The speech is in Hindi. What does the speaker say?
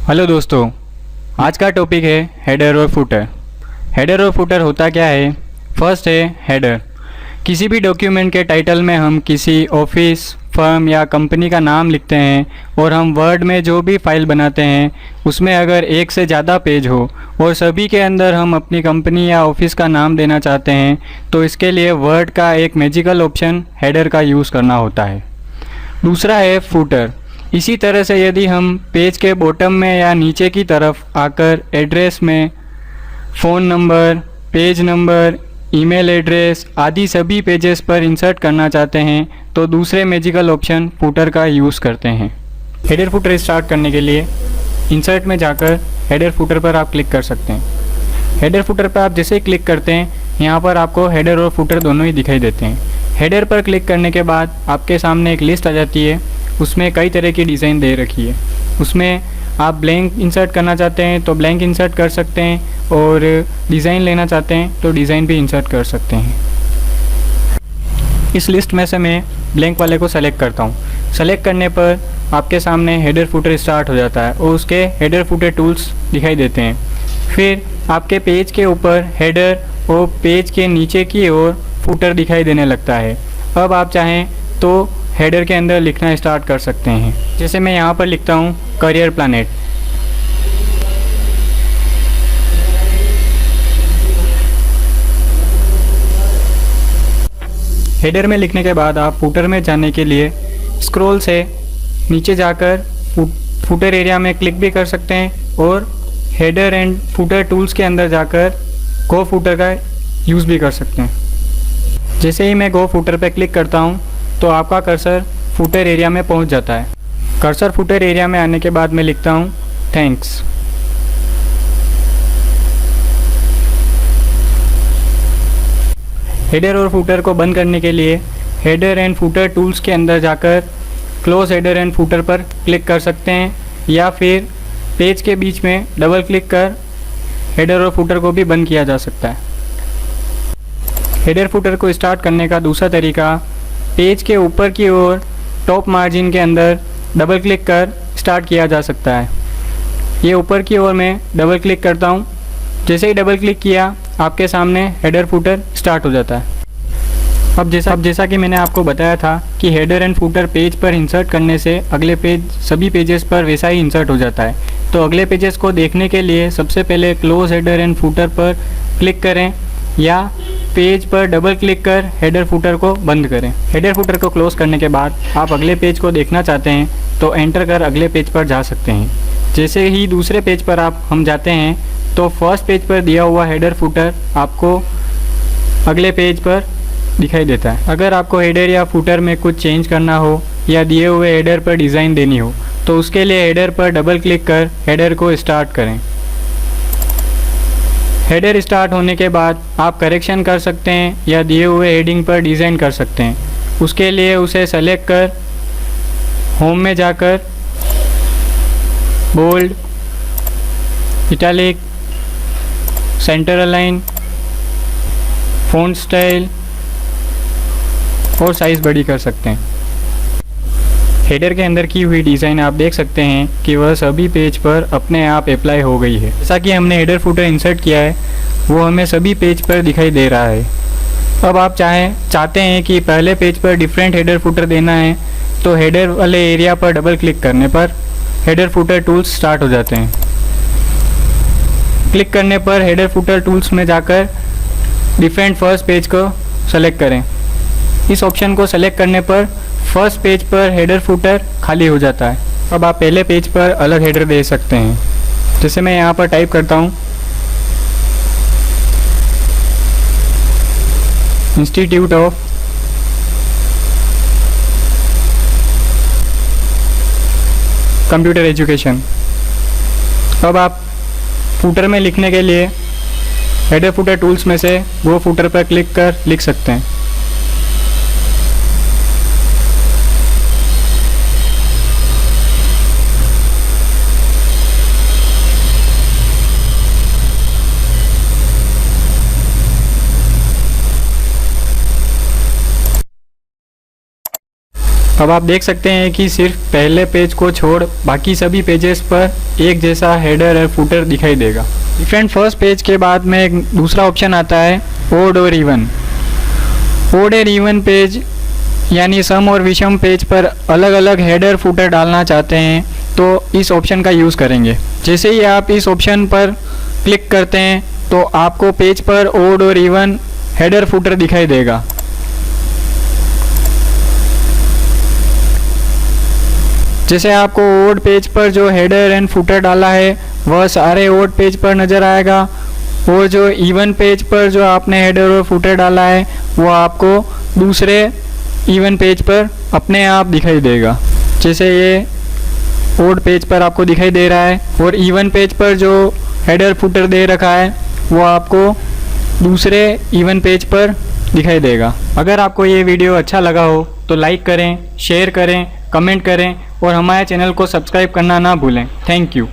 हेलो दोस्तों, आज का टॉपिक है हेडर और फुटर। हेडर और फुटर होता क्या है? फर्स्ट है हेडर। किसी भी डॉक्यूमेंट के टाइटल में हम किसी ऑफिस, फर्म या कंपनी का नाम लिखते हैं और हम वर्ड में जो भी फाइल बनाते हैं उसमें अगर एक से ज़्यादा पेज हो और सभी के अंदर हम अपनी कंपनी या ऑफिस का नाम देना चाहते हैं तो इसके लिए वर्ड का एक मैजिकल ऑप्शन हेडर का यूज़ करना होता है। दूसरा है फुटर। इसी तरह से यदि हम पेज के बॉटम में या नीचे की तरफ आकर एड्रेस में phone number, page number, email address आदि सभी पेजेस पर इंसर्ट करना चाहते हैं तो दूसरे मैजिकल ऑप्शन फुटर का यूज़ करते हैं। हेडर फुटर स्टार्ट करने के लिए इंसर्ट में जाकर हेडर फुटर पर आप क्लिक कर सकते हैं। हेडर फुटर पर आप जैसे ही क्लिक करते हैं यहाँ पर आपको हेडर और फुटर दोनों ही दिखाई देते हैं। हेडर पर क्लिक करने के बाद आपके सामने एक लिस्ट आ जाती है, उसमें कई तरह की डिज़ाइन दे रखी है। उसमें आप ब्लैंक इंसर्ट करना चाहते हैं तो ब्लैंक इंसर्ट कर सकते हैं और डिज़ाइन लेना चाहते हैं तो डिज़ाइन भी इंसर्ट कर सकते हैं। इस लिस्ट में से मैं ब्लैंक वाले को सेलेक्ट करता हूँ। सेलेक्ट करने पर आपके सामने हेडर फुटर स्टार्ट हो जाता है और उसके हेडर फुटर टूल्स दिखाई देते हैं। फिर आपके पेज के ऊपर हेडर और पेज के नीचे की ओर फुटर दिखाई देने लगता है। अब आप चाहें तो हेडर के अंदर लिखना स्टार्ट कर सकते हैं। जैसे मैं यहाँ पर लिखता हूँ करियर प्लानेट। हेडर में लिखने के बाद आप फुटर में जाने के लिए स्क्रॉल से नीचे जाकर फुटर एरिया में क्लिक भी कर सकते हैं और हेडर एंड फुटर टूल्स के अंदर जाकर गो फुटर का यूज़ भी कर सकते हैं। जैसे ही मैं गो फुटर पर क्लिक करता हूँ तो आपका कर्सर फुटर एरिया में पहुंच जाता है। कर्सर फुटर एरिया में आने के बाद मैं लिखता हूं थैंक्स। हेडर और फुटर को बंद करने के लिए हेडर एंड फुटर टूल्स के अंदर जाकर क्लोज हेडर एंड फुटर पर क्लिक कर सकते हैं या फिर पेज के बीच में डबल क्लिक कर हेडर और फुटर को भी बंद किया जा सकता है। हेडर फुटर को स्टार्ट करने का दूसरा तरीका, पेज के ऊपर की ओर टॉप मार्जिन के अंदर डबल क्लिक कर स्टार्ट किया जा सकता है। ये ऊपर की ओर मैं डबल क्लिक करता हूँ। जैसे ही डबल क्लिक किया आपके सामने हेडर फुटर स्टार्ट हो जाता है। अब जैसा कि मैंने आपको बताया था कि हेडर एंड फुटर पेज पर इंसर्ट करने से अगले पेज सभी पेजेस पर वैसा ही इंसर्ट हो जाता है। तो अगले पेजेस को देखने के लिए सबसे पहले क्लोज हेडर एंड फुटर पर क्लिक करें या पेज पर डबल क्लिक कर हेडर फुटर को बंद करें। हेडर फुटर को क्लोज करने के बाद आप अगले पेज को देखना चाहते हैं तो एंटर कर अगले पेज पर जा सकते हैं। जैसे ही दूसरे पेज पर हम जाते हैं तो फर्स्ट पेज पर दिया हुआ हेडर फुटर आपको अगले पेज पर दिखाई देता है। अगर आपको हेडर या फुटर में कुछ चेंज करना हो या दिए हुए हेडर पर डिज़ाइन देनी हो तो उसके लिए हेडर पर डबल क्लिक कर हेडर को स्टार्ट करें। हेडर स्टार्ट होने के बाद आप करेक्शन कर सकते हैं या दिए हुए हेडिंग पर डिज़ाइन कर सकते हैं। उसके लिए उसे सेलेक्ट कर होम में जाकर bold, italic, centre align, font style और साइज़ बड़ी कर सकते हैं। हेडर के अंदर की हुई डिज़ाइन आप देख सकते हैं कि वह सभी पेज पर अपने आप अप्लाई हो गई है। जैसा कि हमने हेडर फुटर इंसर्ट किया है वो हमें सभी पेज पर दिखाई दे रहा है। अब आप चाहते हैं कि पहले पेज पर डिफरेंट हेडर फुटर देना है तो हेडर वाले एरिया पर डबल क्लिक करने पर हेडर फुटर टूल्स स्टार्ट हो जाते हैं। क्लिक करने पर हेडर फुटर टूल्स में जाकर डिफरेंट फर्स्ट पेज को सेलेक्ट करें। इस ऑप्शन को सेलेक्ट करने पर फर्स्ट पेज पर हेडर फुटर खाली हो जाता है। अब आप पहले पेज पर अलग हेडर दे सकते हैं। जैसे मैं यहाँ पर टाइप करता हूँ इंस्टीट्यूट ऑफ कंप्यूटर एजुकेशन। अब आप फुटर में लिखने के लिए हेडर फुटर टूल्स में से गो फुटर पर क्लिक कर लिख सकते हैं। अब आप देख सकते हैं कि सिर्फ पहले पेज को छोड़ बाकी सभी पेजेस पर एक जैसा हेडर और फुटर दिखाई देगा। फ्रेंड फर्स्ट पेज के बाद में एक दूसरा ऑप्शन आता है ओड और इवन। ओड और इवन पेज यानी सम और विषम पेज पर अलग अलग हेडर फुटर डालना चाहते हैं तो इस ऑप्शन का यूज़ करेंगे। जैसे ही आप इस ऑप्शन पर क्लिक करते हैं तो आपको पेज पर ओड और इवन हेडर फुटर दिखाई देगा। जैसे आपको ओड पेज पर जो हेडर एंड फुटर डाला है वह सारे ओड पेज पर नज़र आएगा और जो इवन पेज पर जो आपने हेडर और फुटर डाला है वो आपको दूसरे इवन पेज पर अपने आप दिखाई देगा। जैसे ये ओड पेज पर आपको दिखाई दे रहा है और इवन पेज पर जो हेडर फुटर दे रखा है वो आपको दूसरे इवन पेज पर दिखाई देगा। अगर आपको ये वीडियो अच्छा लगा हो तो लाइक करें, शेयर करें, कमेंट करें और हमारे चैनल को सब्सक्राइब करना ना भूलें। Thank you.